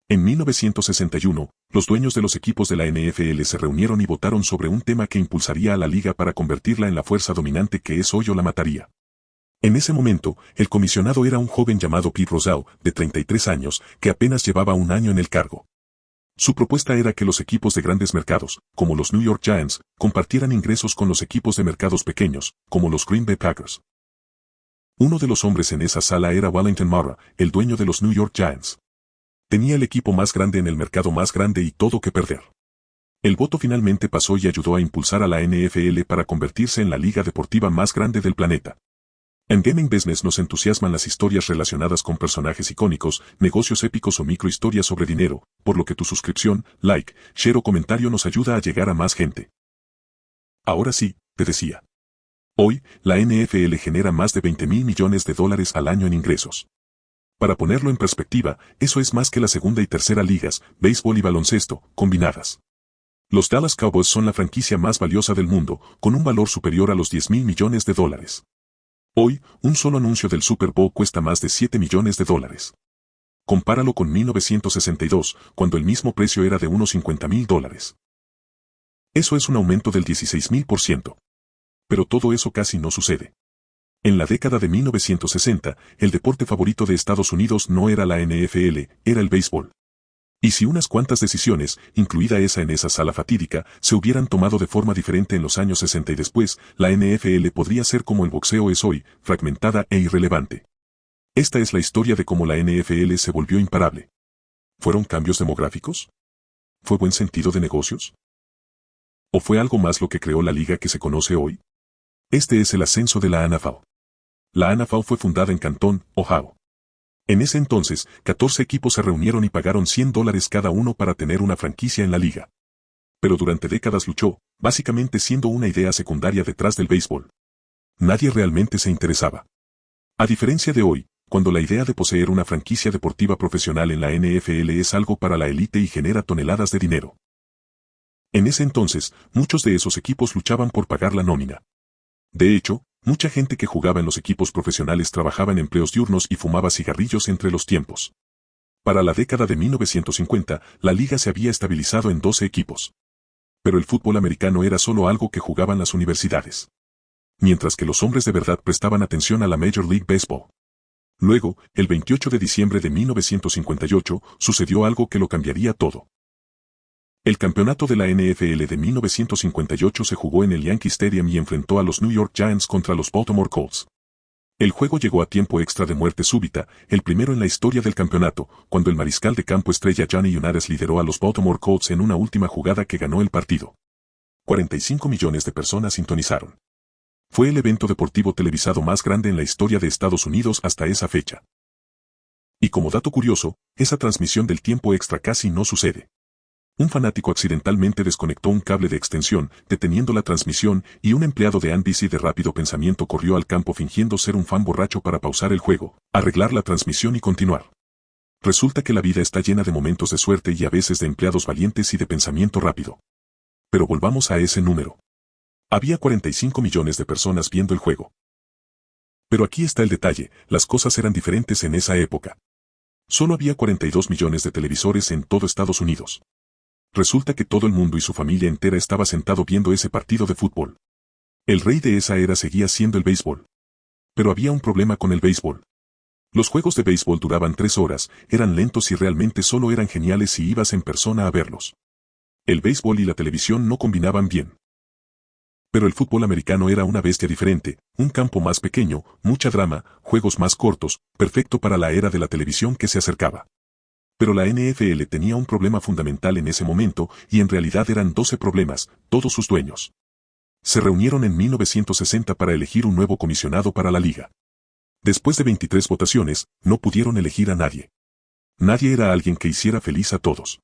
En 1961, los dueños de los equipos de la NFL se reunieron y votaron sobre un tema que impulsaría a la liga para convertirla en la fuerza dominante que es hoy o la mataría. En ese momento, el comisionado era un joven llamado Pete Rozelle, de 33 años, que apenas llevaba un año en el cargo. Su propuesta era que los equipos de grandes mercados, como los New York Giants, compartieran ingresos con los equipos de mercados pequeños, como los Green Bay Packers. Uno de los hombres en esa sala era Wellington Mara, el dueño de los New York Giants. Tenía el equipo más grande en el mercado más grande y todo que perder. El voto finalmente pasó y ayudó a impulsar a la NFL para convertirse en la liga deportiva más grande del planeta. En Gaming Business nos entusiasman las historias relacionadas con personajes icónicos, negocios épicos o microhistorias sobre dinero, por lo que tu suscripción, like, share o comentario nos ayuda a llegar a más gente. Ahora sí, te decía. Hoy, la NFL genera más de $20,000 millones al año en ingresos. Para ponerlo en perspectiva, eso es más que la segunda y tercera ligas, béisbol y baloncesto, combinadas. Los Dallas Cowboys son la franquicia más valiosa del mundo, con un valor superior a los $10,000 millones. Hoy, un solo anuncio del Super Bowl cuesta más de $7 millones. Compáralo con 1962, cuando el mismo precio era de unos $50,000. Eso es un aumento del 16,000%. Pero todo eso casi no sucede. En la década de 1960, el deporte favorito de Estados Unidos no era la NFL, era el béisbol. Y si unas cuantas decisiones, incluida esa en esa sala fatídica, se hubieran tomado de forma diferente en los años 60 y después, la NFL podría ser como el boxeo es hoy, fragmentada e irrelevante. Esta es la historia de cómo la NFL se volvió imparable. ¿Fueron cambios demográficos? ¿Fue buen sentido de negocios? ¿O fue algo más lo que creó la liga que se conoce hoy? Este es el ascenso de la NFL. La NFL fue fundada en Canton, Ohio. En ese entonces, 14 equipos se reunieron y pagaron $100 cada uno para tener una franquicia en la liga. Pero durante décadas luchó, básicamente siendo una idea secundaria detrás del béisbol. Nadie realmente se interesaba. A diferencia de hoy, cuando la idea de poseer una franquicia deportiva profesional en la NFL es algo para la élite y genera toneladas de dinero. En ese entonces, muchos de esos equipos luchaban por pagar la nómina. De hecho, mucha gente que jugaba en los equipos profesionales trabajaba en empleos diurnos y fumaba cigarrillos entre los tiempos. Para la década de 1950, la liga se había estabilizado en 12 equipos. Pero el fútbol americano era solo algo que jugaban las universidades. Mientras que los hombres de verdad prestaban atención a la Major League Baseball. Luego, el 28 de diciembre de 1958, sucedió algo que lo cambiaría todo. El campeonato de la NFL de 1958 se jugó en el Yankee Stadium y enfrentó a los New York Giants contra los Baltimore Colts. El juego llegó a tiempo extra de muerte súbita, el primero en la historia del campeonato, cuando el mariscal de campo estrella Johnny Unitas lideró a los Baltimore Colts en una última jugada que ganó el partido. 45 millones de personas sintonizaron. Fue el evento deportivo televisado más grande en la historia de Estados Unidos hasta esa fecha. Y como dato curioso, esa transmisión del tiempo extra casi no sucede. Un fanático accidentalmente desconectó un cable de extensión, deteniendo la transmisión, y un empleado de NBC de rápido pensamiento corrió al campo fingiendo ser un fan borracho para pausar el juego, arreglar la transmisión y continuar. Resulta que la vida está llena de momentos de suerte y a veces de empleados valientes y de pensamiento rápido. Pero volvamos a ese número. Había 45 millones de personas viendo el juego. Pero aquí está el detalle, las cosas eran diferentes en esa época. Solo había 42 millones de televisores en todo Estados Unidos. Resulta que todo el mundo y su familia entera estaba sentado viendo ese partido de fútbol. El rey de esa era seguía siendo el béisbol. Pero había un problema con el béisbol. Los juegos de béisbol duraban 3 horas, eran lentos y realmente solo eran geniales si ibas en persona a verlos. El béisbol y la televisión no combinaban bien. Pero el fútbol americano era una bestia diferente, un campo más pequeño, mucha drama, juegos más cortos, perfecto para la era de la televisión que se acercaba. Pero la NFL tenía un problema fundamental en ese momento, y en realidad eran 12 problemas, todos sus dueños. Se reunieron en 1960 para elegir un nuevo comisionado para la liga. Después de 23 votaciones, no pudieron elegir a nadie. Nadie era alguien que hiciera feliz a todos.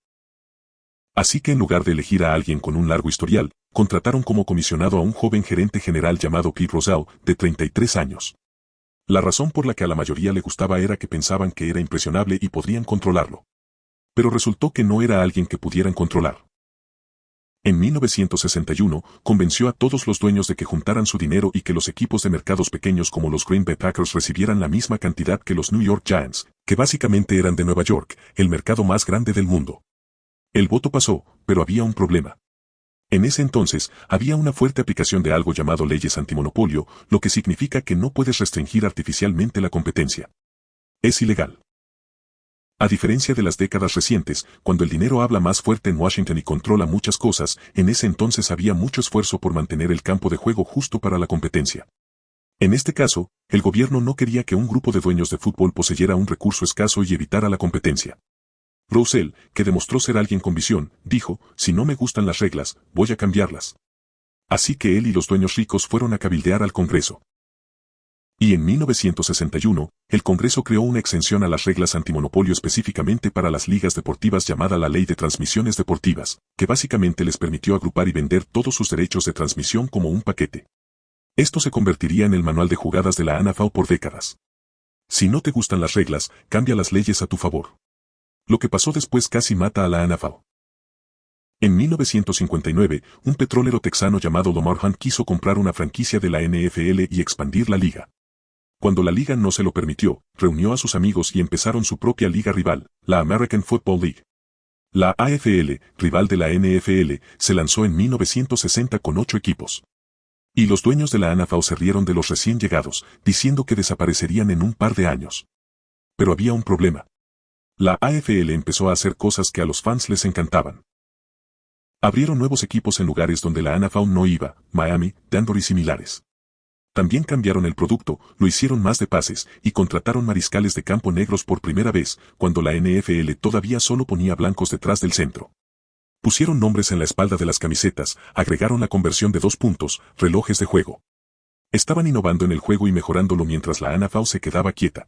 Así que en lugar de elegir a alguien con un largo historial, contrataron como comisionado a un joven gerente general llamado Pete Rozelle, de 33 años. La razón por la que a la mayoría le gustaba era que pensaban que era impresionable y podrían controlarlo. Pero resultó que no era alguien que pudieran controlar. En 1961, convenció a todos los dueños de que juntaran su dinero y que los equipos de mercados pequeños como los Green Bay Packers recibieran la misma cantidad que los New York Giants, que básicamente eran de Nueva York, el mercado más grande del mundo. El voto pasó, pero había un problema. En ese entonces, había una fuerte aplicación de algo llamado leyes antimonopolio, lo que significa que no puedes restringir artificialmente la competencia. Es ilegal. A diferencia de las décadas recientes, cuando el dinero habla más fuerte en Washington y controla muchas cosas, en ese entonces había mucho esfuerzo por mantener el campo de juego justo para la competencia. En este caso, el gobierno no quería que un grupo de dueños de fútbol poseyera un recurso escaso y evitara la competencia. Roussel, que demostró ser alguien con visión, dijo, si no me gustan las reglas, voy a cambiarlas. Así que él y los dueños ricos fueron a cabildear al Congreso. Y en 1961, el Congreso creó una exención a las reglas antimonopolio específicamente para las ligas deportivas llamada la Ley de Transmisiones Deportivas, que básicamente les permitió agrupar y vender todos sus derechos de transmisión como un paquete. Esto se convertiría en el manual de jugadas de la NFL por décadas. Si no te gustan las reglas, cambia las leyes a tu favor. Lo que pasó después casi mata a la NFL. En 1959, un petrolero texano llamado Lamar Hunt quiso comprar una franquicia de la NFL y expandir la liga. Cuando la liga no se lo permitió, reunió a sus amigos y empezaron su propia liga rival, la American Football League. La AFL, rival de la NFL, se lanzó en 1960 con 8 equipos. Y los dueños de la NFL se rieron de los recién llegados, diciendo que desaparecerían en un par de años. Pero había un problema. La AFL empezó a hacer cosas que a los fans les encantaban. Abrieron nuevos equipos en lugares donde la NFL no iba, Miami, Denver y similares. También cambiaron el producto, lo hicieron más de pases, y contrataron mariscales de campo negros por primera vez, cuando la NFL todavía solo ponía blancos detrás del centro. Pusieron nombres en la espalda de las camisetas, agregaron la conversión de 2 puntos, relojes de juego. Estaban innovando en el juego y mejorándolo mientras la NFL se quedaba quieta.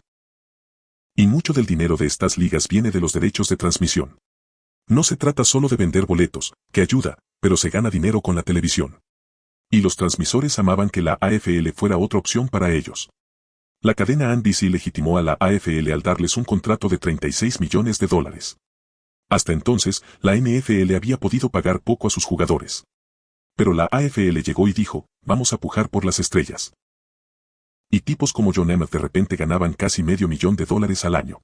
Y mucho del dinero de estas ligas viene de los derechos de transmisión. No se trata solo de vender boletos, que ayuda, pero se gana dinero con la televisión. Y los transmisores amaban que la AFL fuera otra opción para ellos. La cadena NBC legitimó a la AFL al darles un contrato de $36 millones. Hasta entonces, la NFL había podido pagar poco a sus jugadores. Pero la AFL llegó y dijo, vamos a pujar por las estrellas. Y tipos como John Emmett de repente ganaban casi $500,000 al año.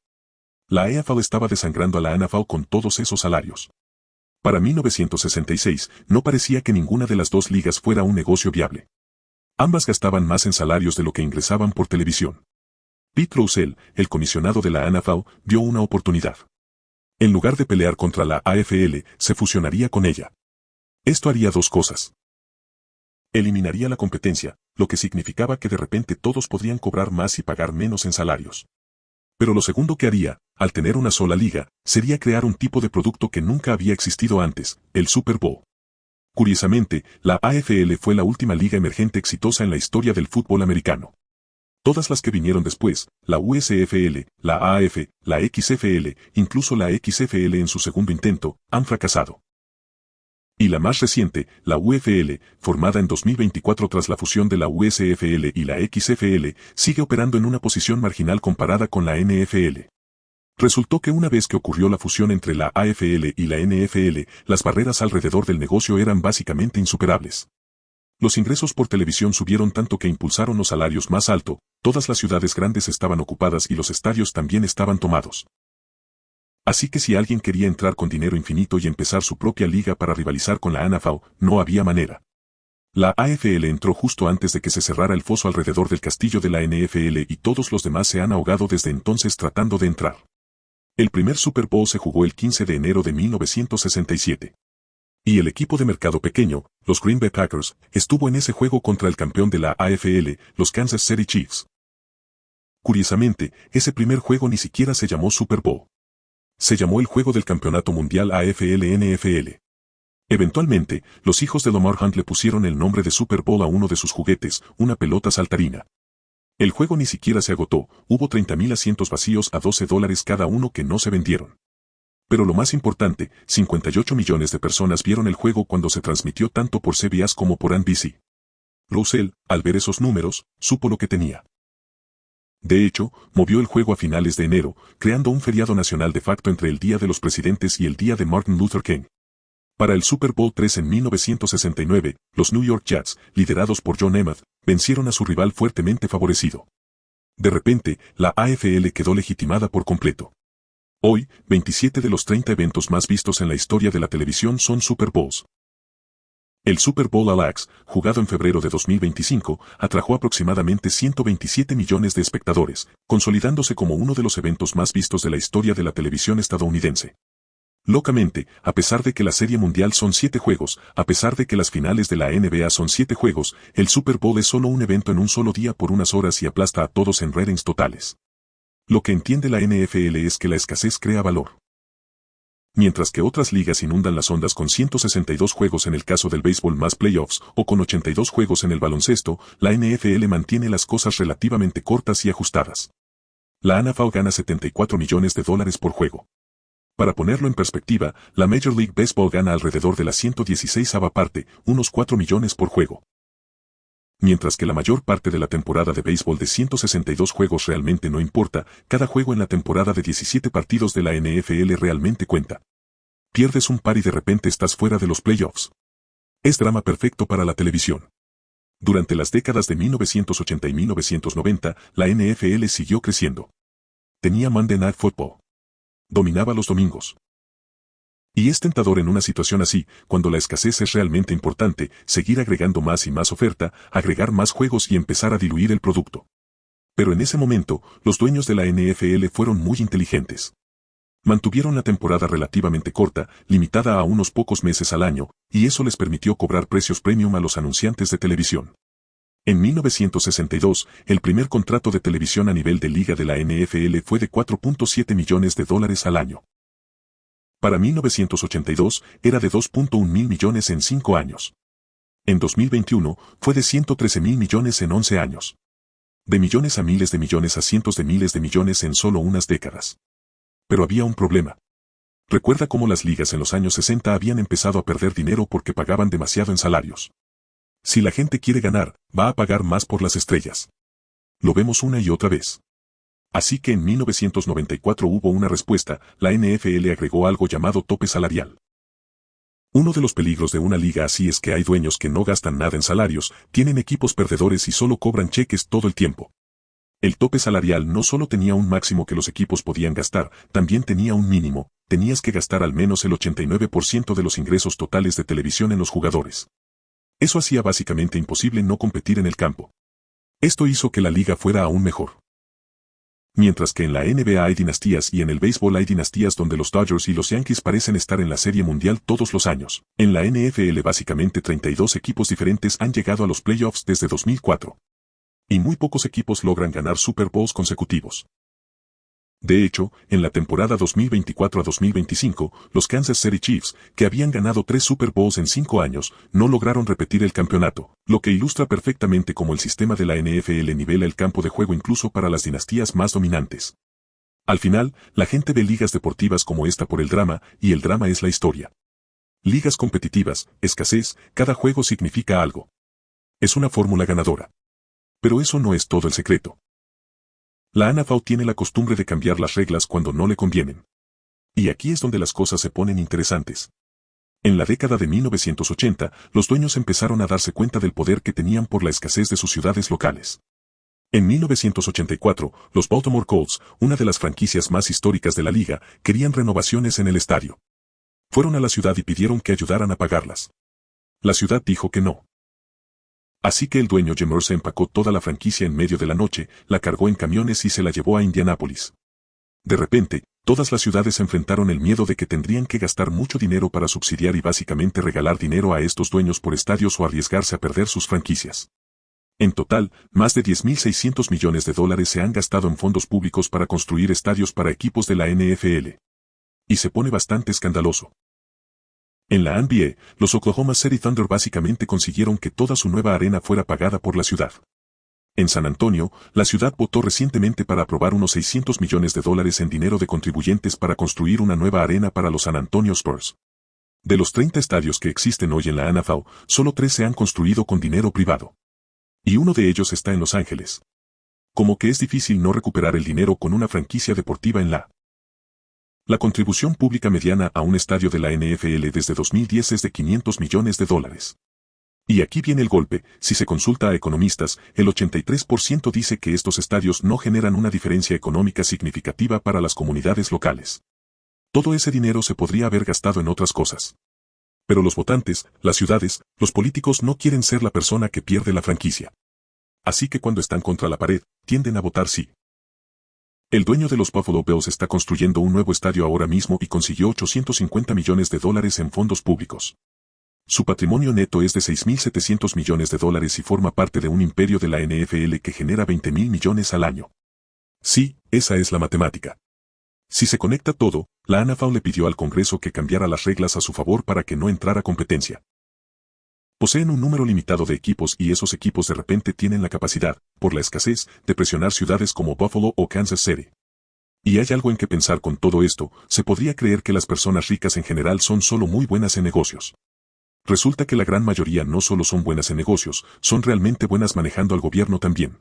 La EFL estaba desangrando a la NFL con todos esos salarios. Para 1966, no parecía que ninguna de las dos ligas fuera un negocio viable. Ambas gastaban más en salarios de lo que ingresaban por televisión. Pete Rozelle, el comisionado de la NFL, vio una oportunidad. En lugar de pelear contra la AFL, se fusionaría con ella. Esto haría 2 cosas. Eliminaría la competencia, lo que significaba que de repente todos podrían cobrar más y pagar menos en salarios. Pero lo segundo que haría, al tener una sola liga, sería crear un tipo de producto que nunca había existido antes, el Super Bowl. Curiosamente, la AFL fue la última liga emergente exitosa en la historia del fútbol americano. Todas las que vinieron después, la USFL, la AF, la XFL, incluso la XFL en su segundo intento, han fracasado. Y la más reciente, la UFL, formada en 2024 tras la fusión de la USFL y la XFL, sigue operando en una posición marginal comparada con la NFL. Resultó que una vez que ocurrió la fusión entre la AFL y la NFL, las barreras alrededor del negocio eran básicamente insuperables. Los ingresos por televisión subieron tanto que impulsaron los salarios más alto, todas las ciudades grandes estaban ocupadas y los estadios también estaban tomados. Así que si alguien quería entrar con dinero infinito y empezar su propia liga para rivalizar con la NFL, no había manera. La AFL entró justo antes de que se cerrara el foso alrededor del castillo de la NFL y todos los demás se han ahogado desde entonces tratando de entrar. El primer Super Bowl se jugó el 15 de enero de 1967. Y el equipo de mercado pequeño, los Green Bay Packers, estuvo en ese juego contra el campeón de la AFL, los Kansas City Chiefs. Curiosamente, ese primer juego ni siquiera se llamó Super Bowl. Se llamó el Juego del Campeonato Mundial AFL-NFL. Eventualmente, los hijos de Lamar Hunt le pusieron el nombre de Super Bowl a uno de sus juguetes, una pelota saltarina. El juego ni siquiera se agotó, hubo 30,000 asientos vacíos a $12 cada uno que no se vendieron. Pero lo más importante, 58 millones de personas vieron el juego cuando se transmitió tanto por CBS como por NBC. Rozelle, al ver esos números, supo lo que tenía. De hecho, movió el juego a finales de enero, creando un feriado nacional de facto entre el Día de los Presidentes y el Día de Martin Luther King. Para el Super Bowl III en 1969, los New York Jets, liderados por John Namath, vencieron a su rival fuertemente favorecido. De repente, la AFL quedó legitimada por completo. Hoy, 27 de los 30 eventos más vistos en la historia de la televisión son Super Bowls. El Super Bowl All-Access, jugado en febrero de 2025, atrajo aproximadamente 127 millones de espectadores, consolidándose como uno de los eventos más vistos de la historia de la televisión estadounidense. Locamente, a pesar de que la Serie Mundial son 7 juegos, a pesar de que las finales de la NBA son 7 juegos, el Super Bowl es solo un evento en un solo día por unas horas y aplasta a todos en ratings totales. Lo que entiende la NFL es que la escasez crea valor. Mientras que otras ligas inundan las ondas con 162 juegos en el caso del béisbol más playoffs o con 82 juegos en el baloncesto, la NFL mantiene las cosas relativamente cortas y ajustadas. La NFL gana $74 millones por juego. Para ponerlo en perspectiva, la Major League Baseball gana alrededor de la 116ª parte, unos 4 millones por juego. Mientras que la mayor parte de la temporada de béisbol de 162 juegos realmente no importa, cada juego en la temporada de 17 partidos de la NFL realmente cuenta. Pierdes un par y de repente estás fuera de los playoffs. Es drama perfecto para la televisión. Durante las décadas de 1980 y 1990, la NFL siguió creciendo. Tenía Monday Night Football. Dominaba los domingos. Y es tentador en una situación así, cuando la escasez es realmente importante, seguir agregando más y más oferta, agregar más juegos y empezar a diluir el producto. Pero en ese momento, los dueños de la NFL fueron muy inteligentes. Mantuvieron la temporada relativamente corta, limitada a unos pocos meses al año, y eso les permitió cobrar precios premium a los anunciantes de televisión. En 1962, el primer contrato de televisión a nivel de liga de la NFL fue de $4.7 millones al año. Para 1982, era de 2.1 mil millones en 5 años. En 2021, fue de 113 mil millones en 11 años. De millones a miles de millones a cientos de miles de millones en solo unas décadas. Pero había un problema. Recuerda cómo las ligas en los años 60 habían empezado a perder dinero porque pagaban demasiado en salarios. Si la gente quiere ganar, va a pagar más por las estrellas. Lo vemos una y otra vez. Así que en 1994 hubo una respuesta, la NFL agregó algo llamado tope salarial. Uno de los peligros de una liga así es que hay dueños que no gastan nada en salarios, tienen equipos perdedores y solo cobran cheques todo el tiempo. El tope salarial no solo tenía un máximo que los equipos podían gastar, también tenía un mínimo, tenías que gastar al menos el 89% de los ingresos totales de televisión en los jugadores. Eso hacía básicamente imposible no competir en el campo. Esto hizo que la liga fuera aún mejor. Mientras que en la NBA hay dinastías y en el béisbol hay dinastías donde los Dodgers y los Yankees parecen estar en la Serie Mundial todos los años, en la NFL básicamente 32 equipos diferentes han llegado a los playoffs desde 2004. Y muy pocos equipos logran ganar Super Bowls consecutivos. De hecho, en la temporada 2024 a 2025, los Kansas City Chiefs, que habían ganado 3 Super Bowls en 5 años, no lograron repetir el campeonato, lo que ilustra perfectamente cómo el sistema de la NFL nivela el campo de juego incluso para las dinastías más dominantes. Al final, la gente ve ligas deportivas como esta por el drama, y el drama es la historia. Ligas competitivas, escasez, cada juego significa algo. Es una fórmula ganadora. Pero eso no es todo el secreto. La NFL tiene la costumbre de cambiar las reglas cuando no le convienen. Y aquí es donde las cosas se ponen interesantes. En la década de 1980, los dueños empezaron a darse cuenta del poder que tenían por la escasez de sus ciudades locales. En 1984, los Baltimore Colts, una de las franquicias más históricas de la liga, querían renovaciones en el estadio. Fueron a la ciudad y pidieron que ayudaran a pagarlas. La ciudad dijo que no. Así que el dueño Jim Irsay empacó toda la franquicia en medio de la noche, la cargó en camiones y se la llevó a Indianápolis. De repente, todas las ciudades enfrentaron el miedo de que tendrían que gastar mucho dinero para subsidiar y básicamente regalar dinero a estos dueños por estadios o arriesgarse a perder sus franquicias. En total, más de $10.600 millones se han gastado en fondos públicos para construir estadios para equipos de la NFL. Y se pone bastante escandaloso. En la NBA, los Oklahoma City Thunder básicamente consiguieron que toda su nueva arena fuera pagada por la ciudad. En San Antonio, la ciudad votó recientemente para aprobar unos $600 millones en dinero de contribuyentes para construir una nueva arena para los San Antonio Spurs. De los 30 estadios que existen hoy en la NFL, solo 3 se han construido con dinero privado. Y uno de ellos está en Los Ángeles. Como que es difícil no recuperar el dinero con una franquicia deportiva en la La contribución pública mediana a un estadio de la NFL desde 2010 es de $500 millones. Y aquí viene el golpe: si se consulta a economistas, el 83% dice que estos estadios no generan una diferencia económica significativa para las comunidades locales. Todo ese dinero se podría haber gastado en otras cosas. Pero los votantes, las ciudades, los políticos no quieren ser la persona que pierde la franquicia. Así que cuando están contra la pared, tienden a votar sí. El dueño de los Buffalo Bills está construyendo un nuevo estadio ahora mismo y consiguió $850 millones en fondos públicos. Su patrimonio neto es de $6.700 millones y forma parte de un imperio de la NFL que genera $20.000 millones al año. Sí, esa es la matemática. Si se conecta todo, la NFL le pidió al Congreso que cambiara las reglas a su favor para que no entrara competencia. Poseen un número limitado de equipos y esos equipos de repente tienen la capacidad, por la escasez, de presionar ciudades como Buffalo o Kansas City. Y hay algo en que pensar con todo esto: se podría creer que las personas ricas en general son solo muy buenas en negocios. Resulta que la gran mayoría no solo son buenas en negocios, son realmente buenas manejando al gobierno también.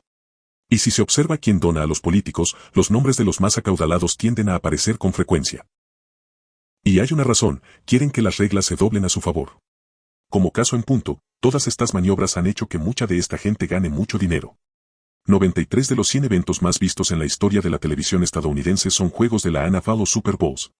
Y si se observa quién dona a los políticos, los nombres de los más acaudalados tienden a aparecer con frecuencia. Y hay una razón: quieren que las reglas se doblen a su favor. Como caso en punto, todas estas maniobras han hecho que mucha de esta gente gane mucho dinero. 93 de los 100 eventos más vistos en la historia de la televisión estadounidense son juegos de la NFL o Super Bowls.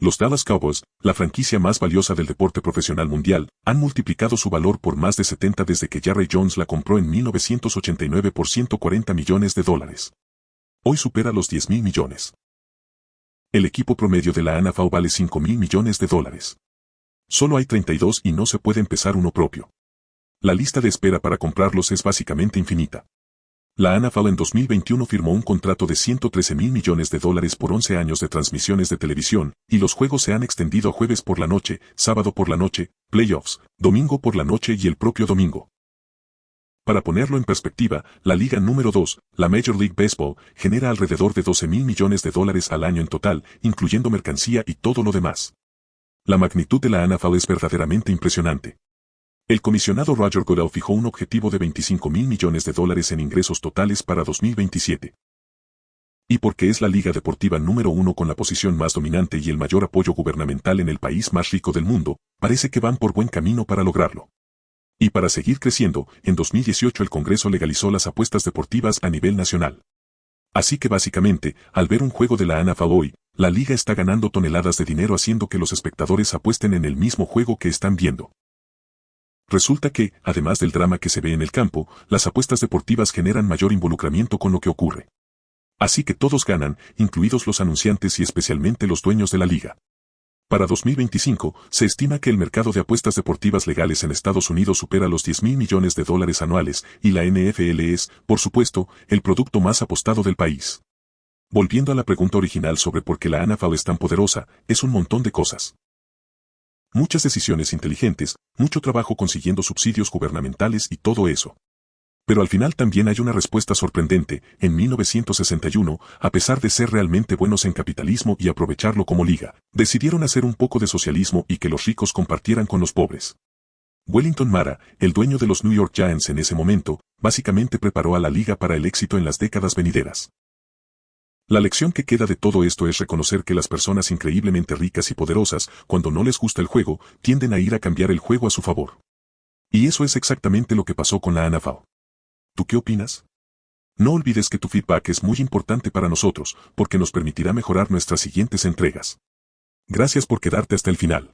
Los Dallas Cowboys, la franquicia más valiosa del deporte profesional mundial, han multiplicado su valor por más de 70 desde que Jerry Jones la compró en 1989 por $140 millones. Hoy supera los $10.000 millones. El equipo promedio de la NFL vale $5.000 millones. Solo hay 32 y no se puede empezar uno propio. La lista de espera para comprarlos es básicamente infinita. La NFL en 2021 firmó un contrato de $113.000 millones por 11 años de transmisiones de televisión, y los juegos se han extendido a jueves por la noche, sábado por la noche, playoffs, domingo por la noche y el propio domingo. Para ponerlo en perspectiva, la liga número 2, la Major League Baseball, genera alrededor de $12.000 millones al año en total, incluyendo mercancía y todo lo demás. La magnitud de la NFL es verdaderamente impresionante. El comisionado Roger Goodell fijó un objetivo de $25.000 millones en ingresos totales para 2027. Y porque es la liga deportiva número 1 con la posición más dominante y el mayor apoyo gubernamental en el país más rico del mundo, parece que van por buen camino para lograrlo. Y para seguir creciendo, en 2018 el Congreso legalizó las apuestas deportivas a nivel nacional. Así que básicamente, al ver un juego de la NFL hoy, la liga está ganando toneladas de dinero haciendo que los espectadores apuesten en el mismo juego que están viendo. Resulta que, además del drama que se ve en el campo, las apuestas deportivas generan mayor involucramiento con lo que ocurre. Así que todos ganan, incluidos los anunciantes y especialmente los dueños de la liga. Para 2025, se estima que el mercado de apuestas deportivas legales en Estados Unidos supera los $10.000 millones anuales, y la NFL es, por supuesto, el producto más apostado del país. Volviendo a la pregunta original sobre por qué la NFL es tan poderosa, es un montón de cosas. Muchas decisiones inteligentes, mucho trabajo consiguiendo subsidios gubernamentales y todo eso. Pero al final también hay una respuesta sorprendente: en 1961, a pesar de ser realmente buenos en capitalismo y aprovecharlo como liga, decidieron hacer un poco de socialismo y que los ricos compartieran con los pobres. Wellington Mara, el dueño de los New York Giants en ese momento, básicamente preparó a la liga para el éxito en las décadas venideras. La lección que queda de todo esto es reconocer que las personas increíblemente ricas y poderosas, cuando no les gusta el juego, tienden a ir a cambiar el juego a su favor. Y eso es exactamente lo que pasó con la NFL. ¿Tú qué opinas? No olvides que tu feedback es muy importante para nosotros, porque nos permitirá mejorar nuestras siguientes entregas. Gracias por quedarte hasta el final.